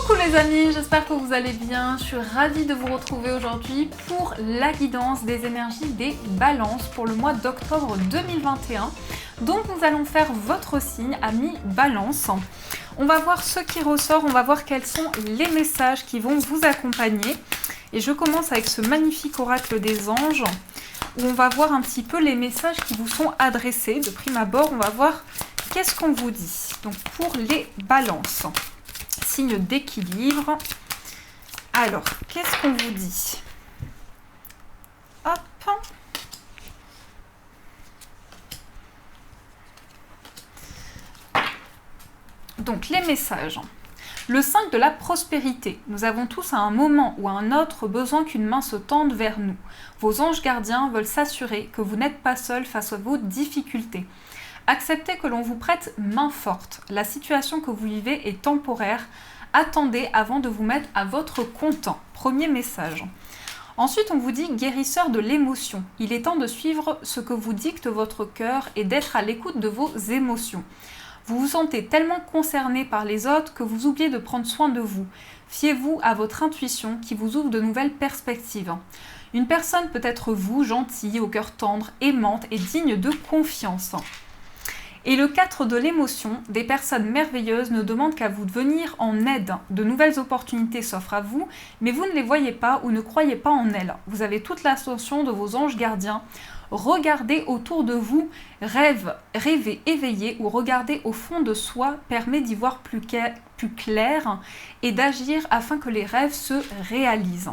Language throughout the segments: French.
Coucou les amis, j'espère que vous allez bien. Je suis ravie de vous retrouver aujourd'hui pour la guidance des énergies des balances pour le mois d'octobre 2021. Donc nous allons faire votre signe, ami balance. On va voir ce qui ressort, on va voir quels sont les messages qui vont vous accompagner. Et je commence avec ce magnifique oracle des anges où on va voir un petit peu les messages qui vous sont adressés. De prime abord, on va voir qu'est-ce qu'on vous dit. Donc pour les balances. Signe d'équilibre. Alors, qu'est-ce qu'on vous dit? Hop. Donc, les messages. Le 5 de la prospérité. Nous avons tous à un moment ou à un autre besoin qu'une main se tende vers nous. Vos anges gardiens veulent s'assurer que vous n'êtes pas seul face à vos difficultés. Acceptez que l'on vous prête main forte. La situation que vous vivez est temporaire. Attendez avant de vous mettre à votre compte. Premier message. Ensuite, on vous dit guérisseur de l'émotion. Il est temps de suivre ce que vous dicte votre cœur et d'être à l'écoute de vos émotions. Vous vous sentez tellement concerné par les autres que vous oubliez de prendre soin de vous. Fiez-vous à votre intuition qui vous ouvre de nouvelles perspectives. Une personne peut être vous, gentille, au cœur tendre, aimante et digne de confiance. Et le 4 de l'émotion, des personnes merveilleuses ne demandent qu'à vous venir en aide. De nouvelles opportunités s'offrent à vous, mais vous ne les voyez pas ou ne croyez pas en elles. Vous avez toute l'attention de vos anges gardiens. Regardez autour de vous, rêvez, éveillez ou regardez au fond de soi permet d'y voir plus clair et d'agir afin que les rêves se réalisent.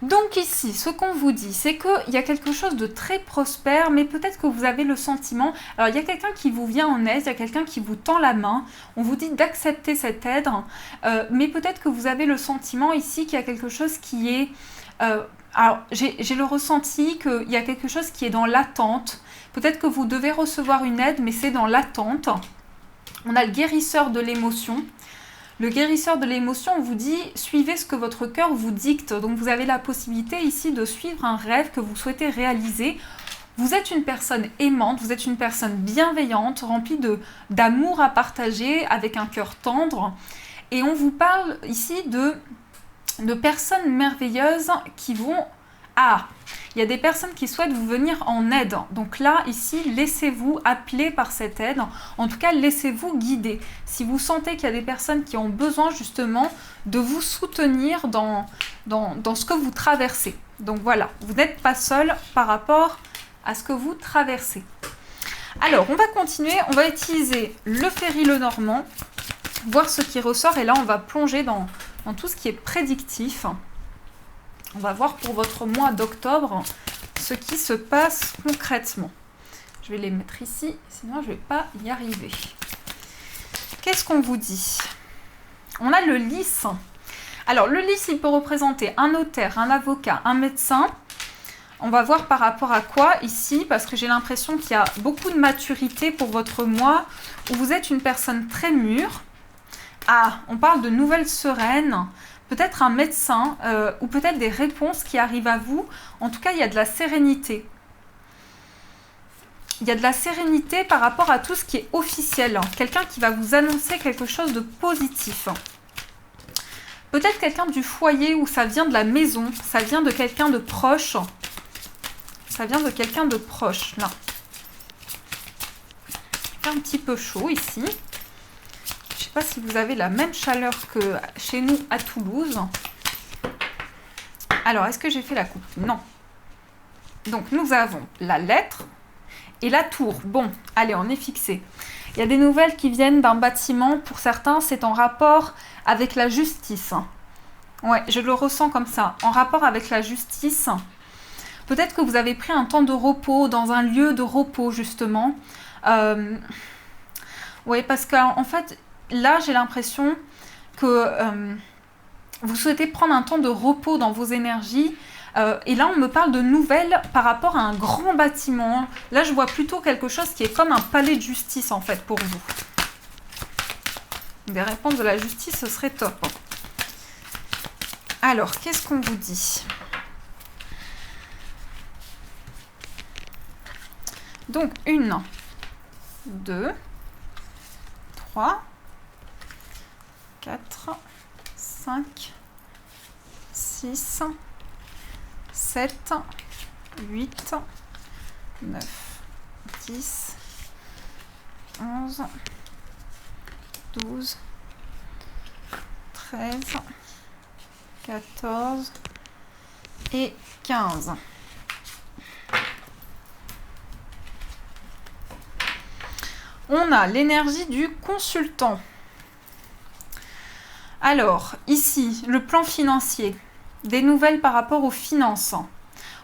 Donc ici, ce qu'on vous dit, c'est qu'il y a quelque chose de très prospère, mais peut-être que vous avez le sentiment... Alors, il y a quelqu'un qui vous vient en aide, il y a quelqu'un qui vous tend la main, on vous dit d'accepter cette aide, mais peut-être que vous avez le sentiment ici qu'il y a quelque chose qui est... alors, j'ai le ressenti qu'il y a quelque chose qui est dans l'attente. Peut-être que vous devez recevoir une aide, mais c'est dans l'attente. On a le guérisseur de l'émotion. Le guérisseur de l'émotion, on vous dit « Suivez ce que votre cœur vous dicte ». Donc, vous avez la possibilité ici de suivre un rêve que vous souhaitez réaliser. Vous êtes une personne aimante, vous êtes une personne bienveillante, remplie d'amour à partager, avec un cœur tendre. Et on vous parle ici de personnes merveilleuses qui vont... Ah, il y a des personnes qui souhaitent vous venir en aide. Donc là, ici, laissez-vous appeler par cette aide. En tout cas, laissez-vous guider. Si vous sentez qu'il y a des personnes qui ont besoin justement de vous soutenir dans ce que vous traversez. Donc voilà, vous n'êtes pas seul par rapport à ce que vous traversez. Alors, on va continuer. On va utiliser le Ferry Lenormand, voir ce qui ressort. Et là, on va plonger dans tout ce qui est prédictif. On va voir pour votre mois d'octobre ce qui se passe concrètement. Je vais les mettre ici, sinon je ne vais pas y arriver. Qu'est-ce qu'on vous dit? On a le lys. Alors le lys, il peut représenter un notaire, un avocat, un médecin. On va voir par rapport à quoi ici, parce que j'ai l'impression qu'il y a beaucoup de maturité pour votre mois, où vous êtes une personne très mûre. Ah, on parle de nouvelles sereines. Peut-être un médecin ou peut-être des réponses qui arrivent à vous. En tout cas, il y a de la sérénité. Il y a de la sérénité par rapport à tout ce qui est officiel. Quelqu'un qui va vous annoncer quelque chose de positif. Peut-être quelqu'un du foyer où ça vient de la maison. Ça vient de quelqu'un de proche. Ça vient de quelqu'un de proche, là. Il fait un petit peu chaud ici. Je ne sais pas si vous avez la même chaleur que chez nous à Toulouse. Alors, est-ce que j'ai fait la coupe? Non. Donc, nous avons la lettre et la tour. Bon, allez, on est fixé. Il y a des nouvelles qui viennent d'un bâtiment. Pour certains, c'est en rapport avec la justice. Ouais, je le ressens comme ça. En rapport avec la justice. Peut-être que vous avez pris un temps de repos dans un lieu de repos, justement. Oui, parce qu'en fait... Là, j'ai l'impression que vous souhaitez prendre un temps de repos dans vos énergies. Et là, on me parle de nouvelles par rapport à un grand bâtiment. Là, je vois plutôt quelque chose qui est comme un palais de justice, en fait, pour vous. Des réponses de la justice, ce serait top. Alors, qu'est-ce qu'on vous dit? Donc, 1, 2, 3... 4, 6, 7, 8, 9, 10, 11, 12, 13, 14 et 15. On a l'énergie du consultant. Alors, ici, le plan financier, des nouvelles par rapport aux finances.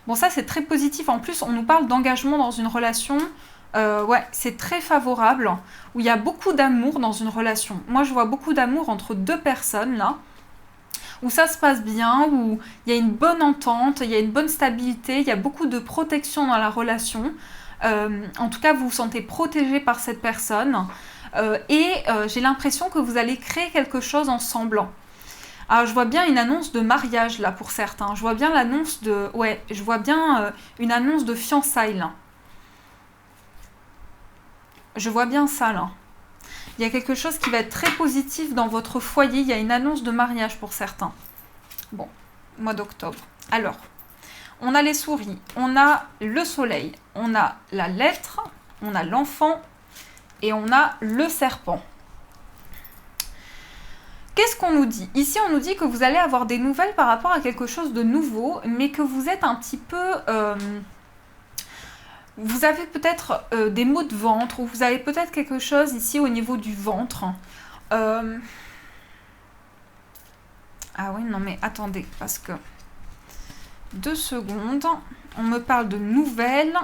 Bon, ça, c'est très positif. En plus, on nous parle d'engagement dans une relation. Ouais, c'est très favorable, où il y a beaucoup d'amour dans une relation. Moi, je vois beaucoup d'amour entre deux personnes, là, où ça se passe bien, où il y a une bonne entente, il y a une bonne stabilité, il y a beaucoup de protection dans la relation. En tout cas, vous vous sentez protégé par cette personne. J'ai l'impression que vous allez créer quelque chose ensemble. Alors, je vois bien une annonce de mariage, là, pour certains. Je vois bien l'annonce de... Ouais, je vois bien une annonce de fiançailles, là. Je vois bien ça, là. Il y a quelque chose qui va être très positif dans votre foyer. Il y a une annonce de mariage pour certains. Bon, mois d'octobre. Alors, on a les souris, on a le soleil, on a la lettre, on a l'enfant et on a le serpent. Qu'est-ce qu'on nous dit? Ici, on nous dit que vous allez avoir des nouvelles par rapport à quelque chose de nouveau, mais que vous êtes un petit peu... vous avez peut-être des maux de ventre, ou vous avez peut-être quelque chose ici au niveau du ventre. Ah oui, non mais attendez, parce que... 2 secondes, on me parle de nouvelles.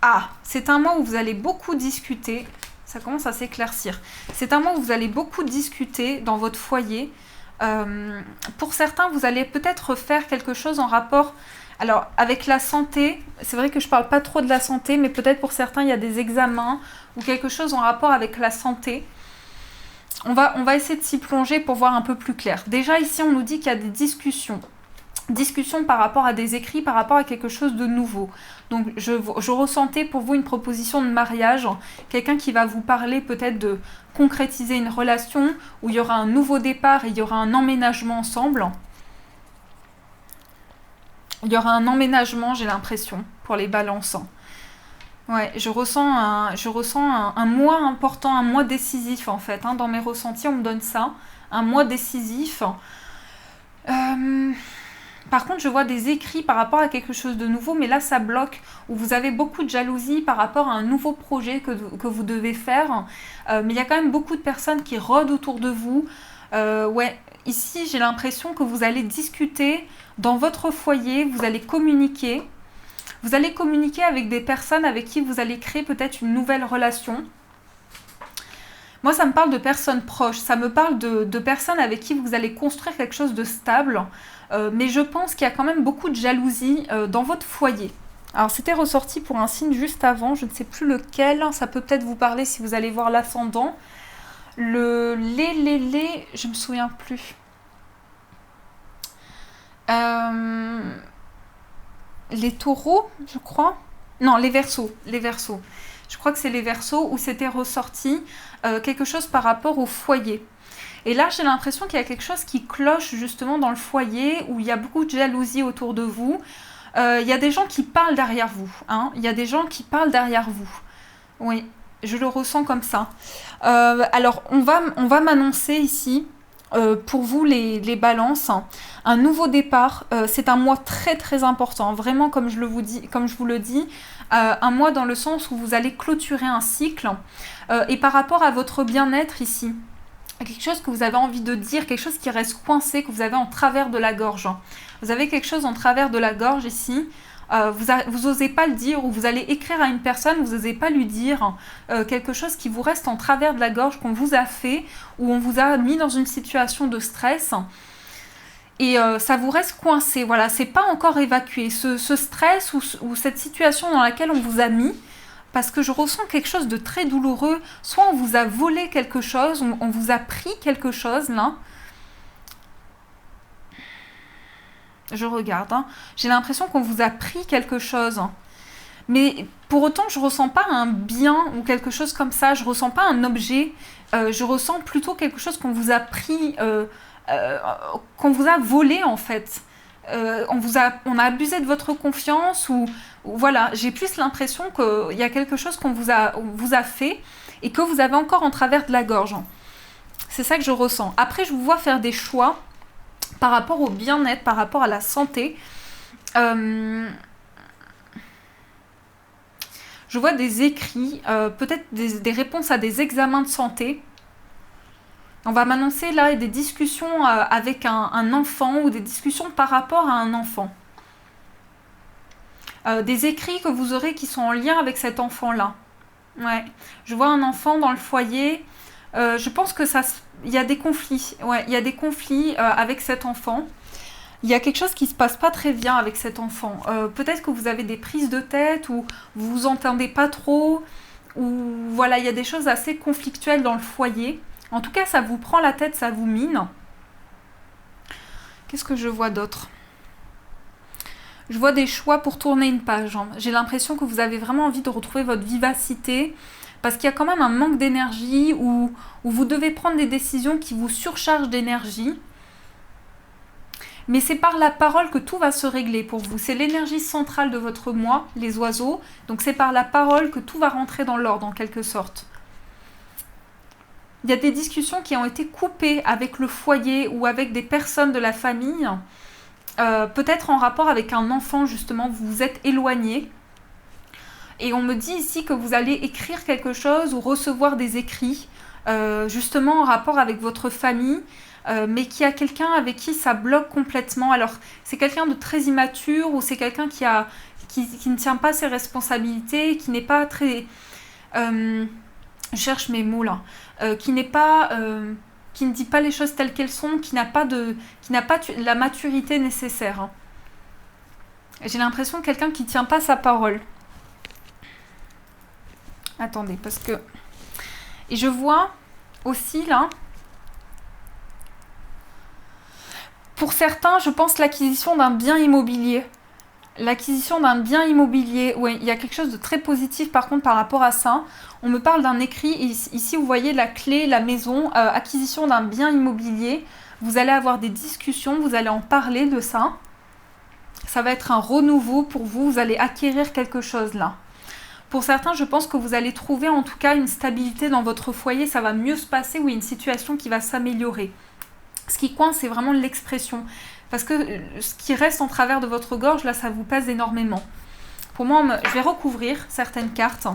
Ah, c'est un mois où vous allez beaucoup discuter. Ça commence à s'éclaircir. C'est un mois où vous allez beaucoup discuter dans votre foyer. Pour certains, vous allez peut-être faire quelque chose en rapport... Alors, avec la santé, c'est vrai que je ne parle pas trop de la santé, mais peut-être pour certains, il y a des examens ou quelque chose en rapport avec la santé. On va essayer de s'y plonger pour voir un peu plus clair. Déjà, ici, on nous dit qu'il y a des discussions. Discussion par rapport à des écrits, par rapport à quelque chose de nouveau. Donc, je ressentais pour vous une proposition de mariage, quelqu'un qui va vous parler peut-être de concrétiser une relation, où il y aura un nouveau départ et il y aura un emménagement ensemble. Il y aura un emménagement, j'ai l'impression, pour les balances. Ouais, je ressens un mois important, un mois décisif, en fait. Dans mes ressentis, on me donne ça. Un mois décisif. Par contre, je vois des écrits par rapport à quelque chose de nouveau, mais là, ça bloque, où vous avez beaucoup de jalousie par rapport à un nouveau projet que vous devez faire. Mais il y a quand même beaucoup de personnes qui rôdent autour de vous. Ouais, ici, j'ai l'impression que vous allez discuter dans votre foyer, vous allez communiquer. Vous allez communiquer avec des personnes avec qui vous allez créer peut-être une nouvelle relation. Moi, ça me parle de personnes proches, ça me parle de personnes avec qui vous allez construire quelque chose de stable. Mais je pense qu'il y a quand même beaucoup de jalousie dans votre foyer. Alors, c'était ressorti pour un signe juste avant, je ne sais plus lequel. Ça peut peut-être vous parler si vous allez voir l'ascendant. Je me souviens plus. Les taureaux, je crois. Non, les verseaux. Je crois que c'est les verseaux où c'était ressorti quelque chose par rapport au foyer. Et là, j'ai l'impression qu'il y a quelque chose qui cloche justement dans le foyer, où il y a beaucoup de jalousie autour de vous. Il y a des gens qui parlent derrière vous. Il y a des gens qui parlent derrière vous. Oui, je le ressens comme ça. Alors, on va m'annoncer ici, pour vous les balances, un nouveau départ. C'est un mois très très important, vraiment comme je vous le dis, un mois dans le sens où vous allez clôturer un cycle. Et par rapport à votre bien-être ici, quelque chose que vous avez envie de dire, quelque chose qui reste coincé, que vous avez en travers de la gorge. Vous avez quelque chose en travers de la gorge ici. Vous n'osez pas le dire, ou vous allez écrire à une personne, vous n'osez pas lui dire quelque chose qui vous reste en travers de la gorge, qu'on vous a fait, ou on vous a mis dans une situation de stress, et ça vous reste coincé. Voilà, c'est pas encore évacué, ce stress ou cette situation dans laquelle on vous a mis, parce que je ressens quelque chose de très douloureux. Soit on vous a volé quelque chose, on vous a pris quelque chose, là. Je regarde, j'ai l'impression qu'on vous a pris quelque chose. Mais pour autant, je ne ressens pas un bien ou quelque chose comme ça. Je ne ressens pas un objet. Je ressens plutôt quelque chose qu'on vous a pris qu'on vous a volé en fait. On a abusé de votre confiance ou voilà, j'ai plus l'impression qu'il y a quelque chose qu'on vous a fait et que vous avez encore en travers de la gorge. C'est ça que je ressens. Après, je vous vois faire des choix par rapport au bien-être, par rapport à la santé. Je vois des écrits, peut-être des réponses à des examens de santé. On va m'annoncer là des discussions avec un enfant ou des discussions par rapport à un enfant. Des écrits que vous aurez qui sont en lien avec cet enfant-là. Ouais. Je vois un enfant dans le foyer. Je pense que il y a des conflits. Ouais, il y a des conflits avec cet enfant. Il y a quelque chose qui se passe pas très bien avec cet enfant. Peut-être que vous avez des prises de tête ou vous vous entendez pas trop. Ou voilà, il y a des choses assez conflictuelles dans le foyer. En tout cas, ça vous prend la tête, ça vous mine. Qu'est-ce que je vois d'autre ? Je vois des choix pour tourner une page. J'ai l'impression que vous avez vraiment envie de retrouver votre vivacité parce qu'il y a quand même un manque d'énergie où vous devez prendre des décisions qui vous surchargent d'énergie. Mais c'est par la parole que tout va se régler pour vous. C'est l'énergie centrale de votre moi, les oiseaux. Donc c'est par la parole que tout va rentrer dans l'ordre en quelque sorte. Il y a des discussions qui ont été coupées avec le foyer ou avec des personnes de la famille. Peut-être en rapport avec un enfant justement, vous vous êtes éloigné. Et on me dit ici que vous allez écrire quelque chose ou recevoir des écrits, justement en rapport avec votre famille, mais qu'il y a quelqu'un avec qui ça bloque complètement. Alors, c'est quelqu'un de très immature ou c'est quelqu'un qui ne tient pas ses responsabilités, qui n'est pas très... je cherche mes mots là. Qui n'est pas... qui ne dit pas les choses telles qu'elles sont, qui n'a pas la maturité nécessaire. J'ai l'impression de quelqu'un qui ne tient pas sa parole. Attendez, parce que... Et je vois aussi, là... Pour certains, je pense l'acquisition d'un bien immobilier. L'acquisition d'un bien immobilier, oui, il y a quelque chose de très positif par contre par rapport à ça. On me parle d'un écrit, ici vous voyez la clé, la maison, acquisition d'un bien immobilier. Vous allez avoir des discussions, vous allez en parler de ça. Ça va être un renouveau pour vous, vous allez acquérir quelque chose là. Pour certains, je pense que vous allez trouver en tout cas une stabilité dans votre foyer, ça va mieux se passer ou une situation qui va s'améliorer. Ce qui coince, c'est vraiment l'expression. Parce que ce qui reste en travers de votre gorge, là, ça vous pèse énormément. Pour moi, je vais recouvrir certaines cartes.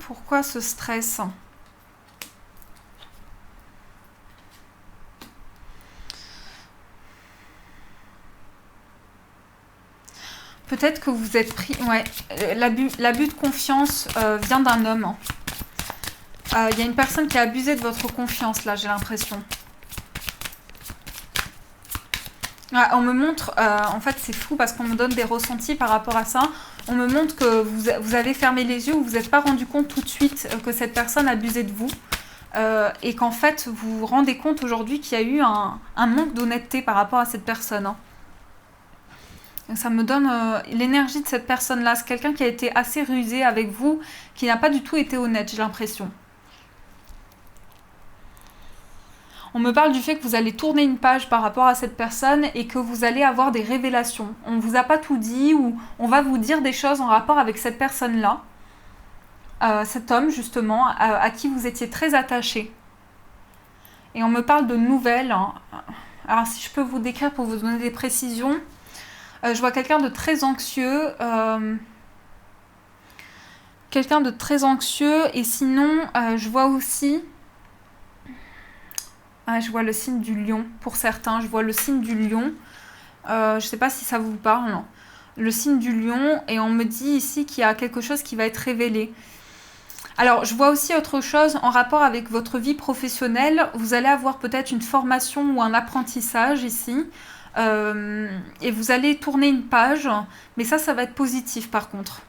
Pourquoi ce stress ? Peut-être que vous êtes pris... Ouais, l'abus de confiance vient d'un homme. Il y a une personne qui a abusé de votre confiance, là, j'ai l'impression. On me montre... en fait, c'est fou parce qu'on me donne des ressentis par rapport à ça. On me montre que vous avez fermé les yeux ou vous n'êtes pas rendu compte tout de suite que cette personne abusait de vous. Et qu'en fait, vous vous rendez compte aujourd'hui qu'il y a eu un manque d'honnêteté par rapport à cette personne. Ça me donne l'énergie de cette personne-là. C'est quelqu'un qui a été assez rusé avec vous, qui n'a pas du tout été honnête, j'ai l'impression. On me parle du fait que vous allez tourner une page par rapport à cette personne et que vous allez avoir des révélations. On ne vous a pas tout dit ou on va vous dire des choses en rapport avec cette personne-là. Cet homme, justement, à qui vous étiez très attaché. Et on me parle de nouvelles. Alors, si je peux vous décrire pour vous donner des précisions... je vois quelqu'un de très anxieux. Quelqu'un de très anxieux. Et sinon, je vois aussi... je vois le signe du lion pour certains. Je vois le signe du lion. Je ne sais pas si ça vous parle. Non. Le signe du lion. Et on me dit ici qu'il y a quelque chose qui va être révélé. Alors, je vois aussi autre chose en rapport avec votre vie professionnelle. Vous allez avoir peut-être une formation ou un apprentissage ici. Et vous allez tourner une page, mais ça va être positif par contre.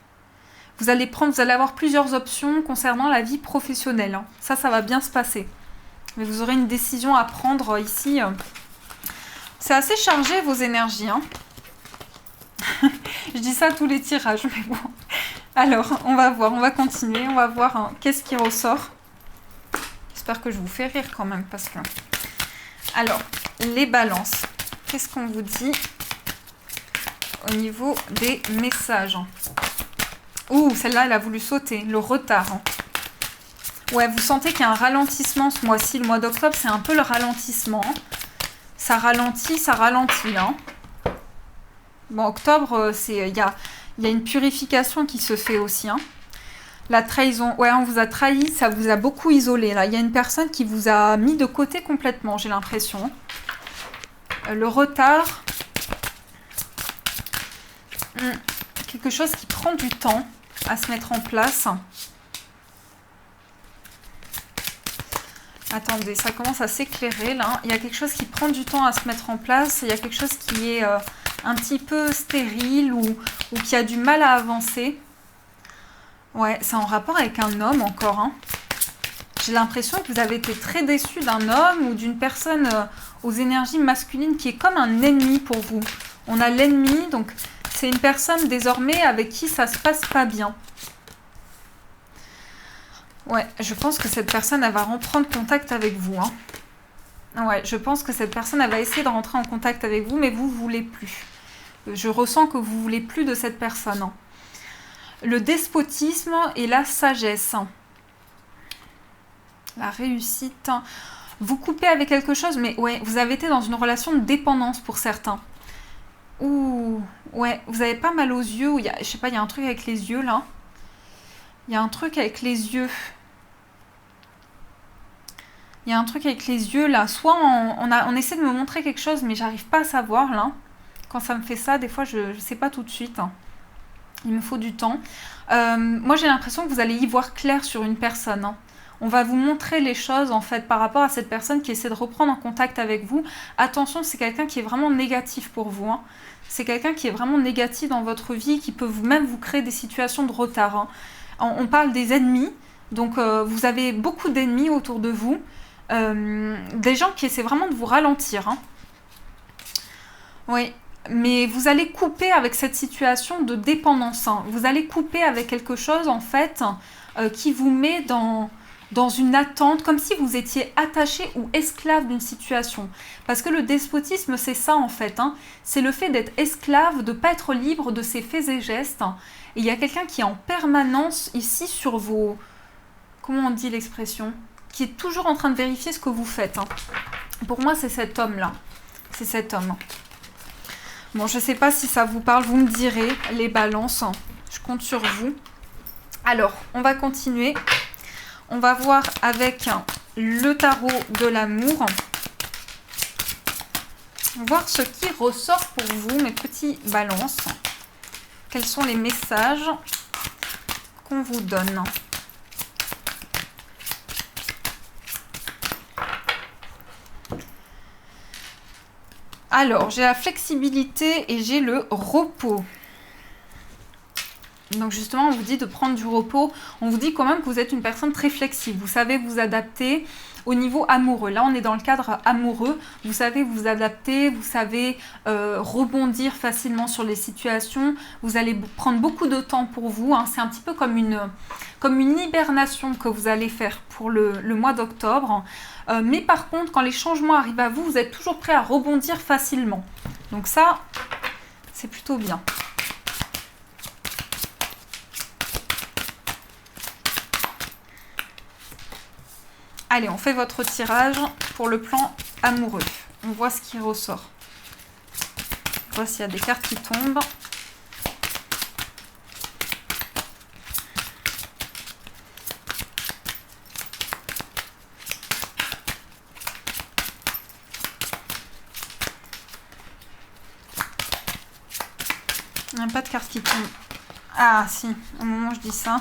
Vous allez avoir plusieurs options concernant la vie professionnelle. Ça va bien se passer. Mais vous aurez une décision à prendre ici. C'est assez chargé vos énergies. Je dis ça à tous les tirages, mais bon. Alors, on va voir, on va continuer, on va voir hein, qu'est-ce qui ressort. J'espère que je vous fais rire quand même, parce que... Alors, les balances. Qu'est-ce qu'on vous dit au niveau des messages? Ouh, celle-là, elle a voulu sauter. Le retard. Ouais, vous sentez qu'il y a un ralentissement ce mois-ci. Le mois d'octobre, c'est un peu le ralentissement. Ça ralentit, hein. Bon, octobre, il y a une purification qui se fait aussi. Hein. La trahison, ouais, on vous a trahi, ça vous a beaucoup isolé. Là, il y a une personne qui vous a mis de côté complètement, j'ai l'impression. Le retard. Quelque chose qui prend du temps à se mettre en place. Attendez, ça commence à s'éclairer là. Il y a quelque chose qui prend du temps à se mettre en place. Il y a quelque chose qui est un petit peu stérile ou qui a du mal à avancer. Ouais, c'est en rapport avec un homme encore. Hein. J'ai l'impression que vous avez été très déçu d'un homme ou d'une personne aux énergies masculines qui est comme un ennemi pour vous. On a l'ennemi, donc c'est une personne désormais avec qui ça se passe pas bien. Ouais, je pense que cette personne, elle va reprendre contact avec vous. Hein. Ouais, je pense que cette personne, elle va essayer de rentrer en contact avec vous, mais vous ne voulez plus. Je ressens que vous ne voulez plus de cette personne. Hein. Le despotisme et la sagesse. La réussite. Vous coupez avec quelque chose, mais ouais, vous avez été dans une relation de dépendance pour certains. Ouh, ouais, vous avez pas mal aux yeux. Ou je sais pas, il y a un truc avec les yeux, là. Il y a un truc avec les yeux. Il y a un truc avec les yeux, là. Soit on essaie de me montrer quelque chose, mais j'arrive pas à savoir, là. Quand ça me fait ça, des fois, je sais pas tout de suite. Hein. Il me faut du temps. Moi, j'ai l'impression que vous allez y voir clair sur une personne. Hein. On va vous montrer les choses, en fait, par rapport à cette personne qui essaie de reprendre en contact avec vous. Attention, c'est quelqu'un qui est vraiment négatif pour vous. Hein. C'est quelqu'un qui est vraiment négatif dans votre vie, qui peut même vous créer des situations de retard. Hein. On parle des ennemis. Donc, vous avez beaucoup d'ennemis autour de vous. Des gens qui essaient vraiment de vous ralentir. Hein. Oui. Mais vous allez couper avec cette situation de dépendance. Hein. Vous allez couper avec quelque chose, en fait, qui vous met dans une attente, comme si vous étiez attaché ou esclave d'une situation. Parce que le despotisme, c'est ça, en fait. Hein. C'est le fait d'être esclave, de ne pas être libre de ses faits et gestes. Et il y a quelqu'un qui est en permanence ici sur vos... Comment on dit l'expression ? Qui est toujours en train de vérifier ce que vous faites. Hein. Pour moi, c'est cet homme-là. C'est cet homme. Bon, je ne sais pas si ça vous parle, vous me direz, les balances. Je compte sur vous. Alors, on va continuer. On va voir avec le tarot de l'amour. Voir ce qui ressort pour vous, mes petits balances. Quels sont les messages qu'on vous donne ? Alors, j'ai la flexibilité et j'ai le repos. Donc justement, on vous dit de prendre du repos. On vous dit quand même que vous êtes une personne très flexible. Vous savez vous adapter au niveau amoureux. Là, on est dans le cadre amoureux. Vous savez vous adapter, vous savez rebondir facilement sur les situations. Vous allez prendre beaucoup de temps pour vous. Hein. C'est un petit peu comme une hibernation que vous allez faire pour le mois d'octobre. Mais par contre, quand les changements arrivent à vous, vous êtes toujours prêt à rebondir facilement. Donc ça, c'est plutôt bien. Allez, on fait votre tirage pour le plan amoureux. On voit ce qui ressort. On voit s'il y a des cartes qui tombent. Il n'y a pas de cartes qui tombent. Ah si, au moment où je dis ça.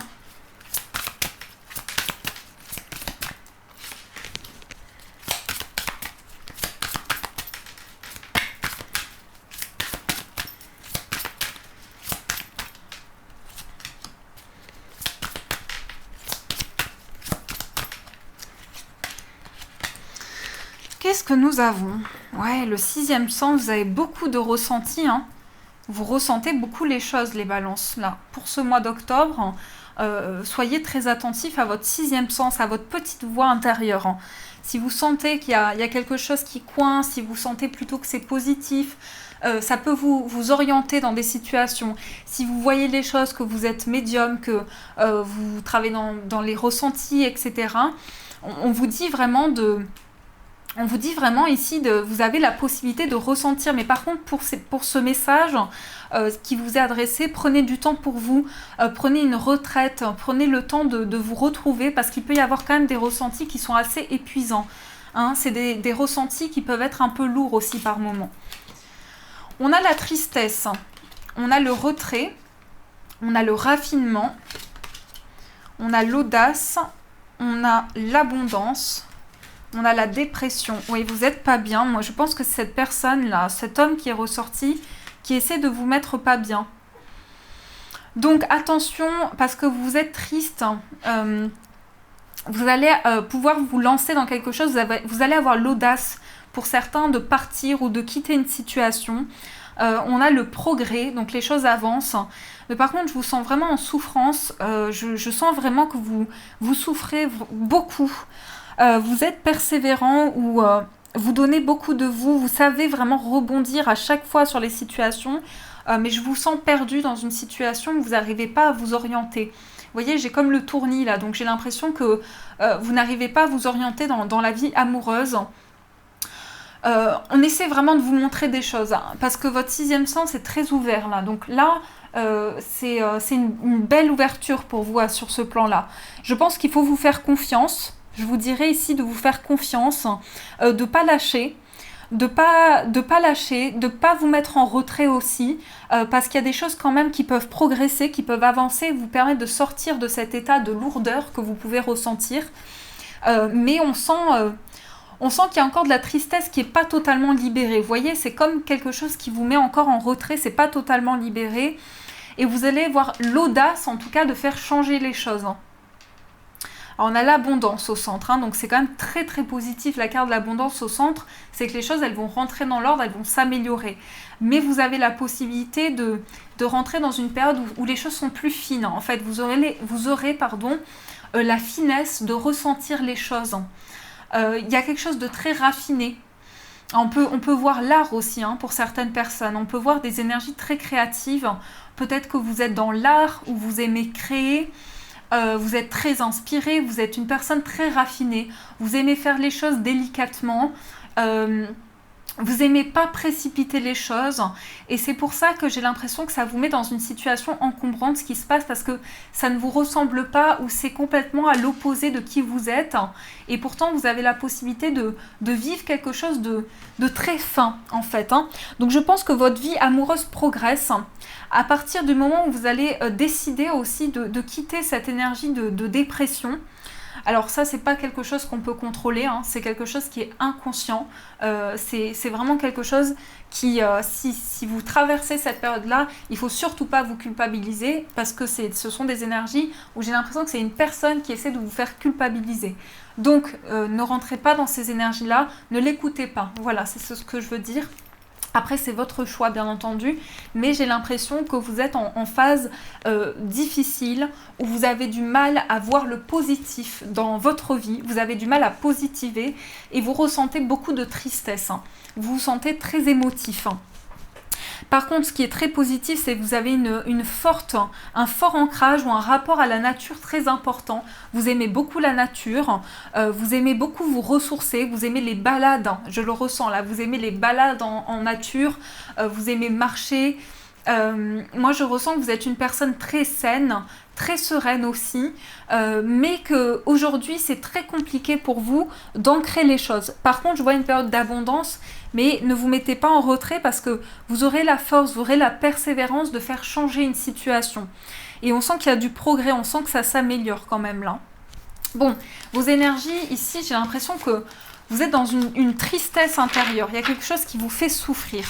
Qu'est-ce que nous avons? Ouais, le 6e sens, vous avez beaucoup de ressentis. Hein. vous ressentez beaucoup les choses, les balances, là. Pour ce mois d'octobre, soyez très attentifs à votre sixième sens, à votre petite voix intérieure. Hein. Si vous sentez qu'il y a quelque chose qui coince, si vous sentez plutôt que c'est positif, ça peut vous orienter dans des situations. Si vous voyez les choses, que vous êtes médium, que vous travaillez dans les ressentis, etc., on vous dit vraiment ici, vous avez la possibilité de ressentir. Mais par contre, pour ce message qui vous est adressé, prenez du temps pour vous, prenez une retraite, prenez le temps de vous retrouver, parce qu'il peut y avoir quand même des ressentis qui sont assez épuisants. Hein, c'est des ressentis qui peuvent être un peu lourds aussi par moments. On a la tristesse, on a le retrait, on a le raffinement, on a l'audace, on a l'abondance, on a la dépression. Oui, vous n'êtes pas bien. Moi, je pense que c'est cette personne-là, cet homme qui est ressorti, qui essaie de vous mettre pas bien. Donc, attention, parce que vous êtes triste, vous allez pouvoir vous lancer dans quelque chose, vous allez avoir l'audace, pour certains, de partir ou de quitter une situation. On a le progrès, donc les choses avancent. Mais par contre, je vous sens vraiment en souffrance. Je sens vraiment que vous souffrez beaucoup. Vous êtes persévérant ou vous donnez beaucoup de vous. Vous savez vraiment rebondir à chaque fois sur les situations. Mais je vous sens perdu dans une situation où vous n'arrivez pas à vous orienter. Vous voyez, j'ai comme le tournis là. Donc j'ai l'impression que vous n'arrivez pas à vous orienter dans la vie amoureuse. On essaie vraiment de vous montrer des choses, hein, parce que votre sixième sens est très ouvert là. Donc là, c'est une belle ouverture pour vous sur ce plan-là. Je pense qu'il faut vous faire confiance. Je vous dirais ici de vous faire confiance, de ne pas lâcher, de pas lâcher, de ne pas vous mettre en retrait aussi, parce qu'il y a des choses quand même qui peuvent progresser, qui peuvent avancer, vous permettre de sortir de cet état de lourdeur que vous pouvez ressentir. Mais on sent qu'il y a encore de la tristesse qui n'est pas totalement libérée. Vous voyez, c'est comme quelque chose qui vous met encore en retrait, c'est pas totalement libéré. Et vous allez avoir l'audace, en tout cas, de faire changer les choses. Alors, on a l'abondance au centre, hein, donc c'est quand même très très positif. La carte de l'abondance au centre, c'est que les choses, elles vont rentrer dans l'ordre, elles vont s'améliorer. Mais vous avez la possibilité de rentrer dans une période où les choses sont plus fines. En fait, vous aurez la finesse de ressentir les choses. Il y a quelque chose de très raffiné. On peut voir l'art aussi, hein, pour certaines personnes. On peut voir des énergies très créatives. Peut-être que vous êtes dans l'art, ou vous aimez créer. Vous êtes très inspiré. Vous êtes une personne très raffinée. Vous aimez faire les choses délicatement. Vous aimez pas précipiter les choses. Et c'est pour ça que j'ai l'impression que ça vous met dans une situation encombrante, ce qui se passe, parce que ça ne vous ressemble pas, ou c'est complètement à l'opposé de qui vous êtes. Et pourtant, vous avez la possibilité de vivre quelque chose de très fin, en fait. Hein. Donc, je pense que votre vie amoureuse progresse à partir du moment où vous allez décider aussi de quitter cette énergie de dépression. Alors ça, c'est pas quelque chose qu'on peut contrôler, hein, c'est quelque chose qui est inconscient. C'est vraiment quelque chose qui, si vous traversez cette période-là, il faut surtout pas vous culpabiliser, parce que ce sont des énergies où j'ai l'impression que c'est une personne qui essaie de vous faire culpabiliser. Donc, ne rentrez pas dans ces énergies-là, ne l'écoutez pas. Voilà, c'est ce que je veux dire. Après, c'est votre choix, bien entendu, mais j'ai l'impression que vous êtes en phase difficile, où vous avez du mal à voir le positif dans votre vie, vous avez du mal à positiver, et vous ressentez beaucoup de tristesse. Hein. Vous vous sentez très émotif. Hein. Par contre, ce qui est très positif, c'est que vous avez un fort ancrage ou un rapport à la nature très important. Vous aimez beaucoup la nature, vous aimez beaucoup vous ressourcer, vous aimez les balades, hein, je le ressens là, vous aimez les balades en nature, vous aimez marcher. Moi, je ressens que vous êtes une personne très saine, très sereine aussi, mais qu'aujourd'hui, c'est très compliqué pour vous d'ancrer les choses. Par contre, je vois une période d'abondance, mais ne vous mettez pas en retrait, parce que vous aurez la force, vous aurez la persévérance de faire changer une situation. Et on sent qu'il y a du progrès, on sent que ça s'améliore quand même là. Bon, vos énergies, ici, j'ai l'impression que vous êtes dans une tristesse intérieure. Il y a quelque chose qui vous fait souffrir.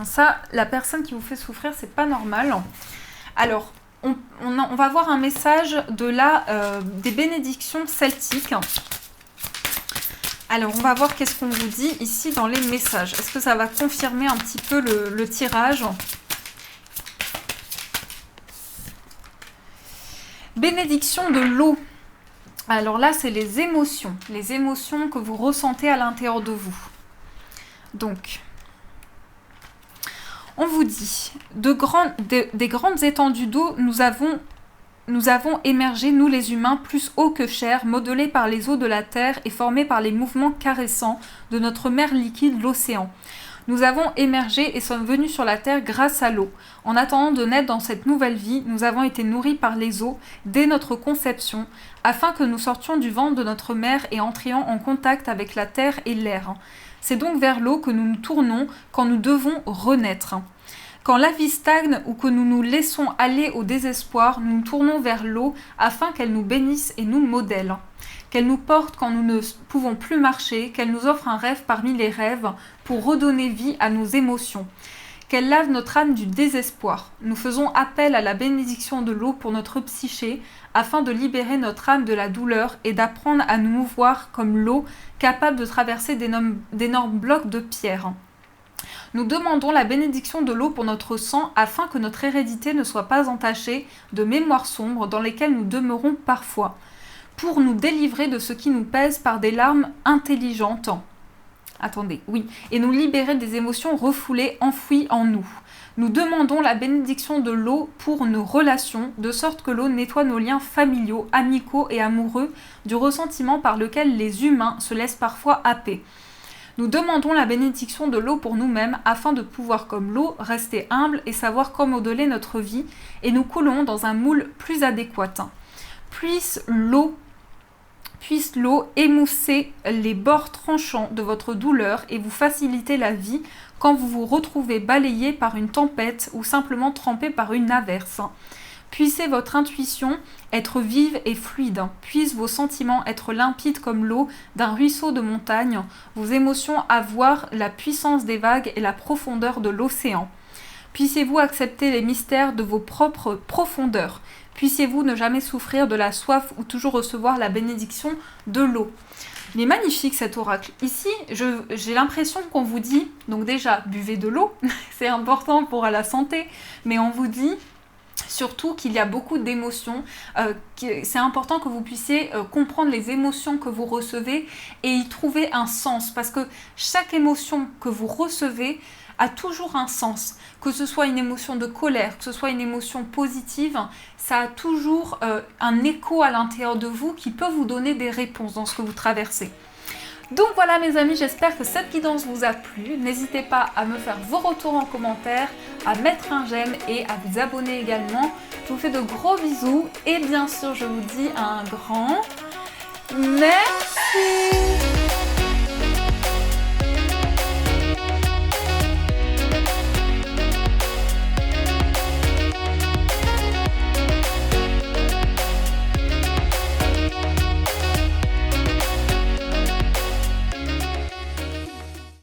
Ça, la personne qui vous fait souffrir, c'est pas normal. Alors, on va voir un message des bénédictions celtiques. Alors, on va voir qu'est-ce qu'on vous dit ici dans les messages. Est-ce que ça va confirmer un petit peu le tirage ? Bénédiction de l'eau. Alors là, c'est les émotions que vous ressentez à l'intérieur de vous. Donc, on vous dit, des grandes étendues d'eau, nous avons émergé, nous les humains, plus hauts que chers, modelés par les eaux de la terre et formés par les mouvements caressants de notre mer liquide, l'océan. Nous avons émergé et sommes venus sur la terre grâce à l'eau. En attendant de naître dans cette nouvelle vie, nous avons été nourris par les eaux dès notre conception, afin que nous sortions du ventre de notre mère et entrions en contact avec la terre et l'air. C'est donc vers l'eau que nous nous tournons quand nous devons renaître. Quand la vie stagne ou que nous nous laissons aller au désespoir, nous nous tournons vers l'eau afin qu'elle nous bénisse et nous modèle. Qu'elle nous porte quand nous ne pouvons plus marcher, qu'elle nous offre un rêve parmi les rêves pour redonner vie à nos émotions. Qu'elle lave notre âme du désespoir. Nous faisons appel à la bénédiction de l'eau pour notre psyché afin de libérer notre âme de la douleur et d'apprendre à nous mouvoir comme l'eau capable de traverser d'énormes blocs de pierre. Nous demandons la bénédiction de l'eau pour notre sang afin que notre hérédité ne soit pas entachée de mémoires sombres dans lesquelles nous demeurons parfois, pour nous délivrer de ce qui nous pèse par des larmes intelligentes. Et nous libérer des émotions refoulées, enfouies en nous. Nous demandons la bénédiction de l'eau pour nos relations, de sorte que l'eau nettoie nos liens familiaux, amicaux et amoureux du ressentiment par lequel les humains se laissent parfois happer. Nous demandons la bénédiction de l'eau pour nous-mêmes afin de pouvoir, comme l'eau, rester humble et savoir comment modeler notre vie, et nous coulons dans un moule plus adéquat. Puisse l'eau émousser les bords tranchants de votre douleur et vous faciliter la vie quand vous vous retrouvez balayé par une tempête ou simplement trempé par une averse. Puissez votre intuition être vive et fluide. Puissent vos sentiments être limpides comme l'eau d'un ruisseau de montagne. Vos émotions avoir la puissance des vagues et la profondeur de l'océan. Puissiez-vous accepter les mystères de vos propres profondeurs. Puissiez-vous ne jamais souffrir de la soif ou toujours recevoir la bénédiction de l'eau. Il est magnifique cet oracle. Ici, j'ai l'impression qu'on vous dit, donc déjà, buvez de l'eau, c'est important pour la santé, mais on vous dit surtout qu'il y a beaucoup d'émotions, c'est important que vous puissiez comprendre les émotions que vous recevez et y trouver un sens, parce que chaque émotion que vous recevez a toujours un sens, que ce soit une émotion de colère, que ce soit une émotion positive, ça a toujours un écho à l'intérieur de vous qui peut vous donner des réponses dans ce que vous traversez. Donc voilà mes amis, j'espère que cette guidance vous a plu. N'hésitez pas à me faire vos retours en commentaire, à mettre un j'aime et à vous abonner également. Je vous fais de gros bisous et bien sûr je vous dis un grand merci.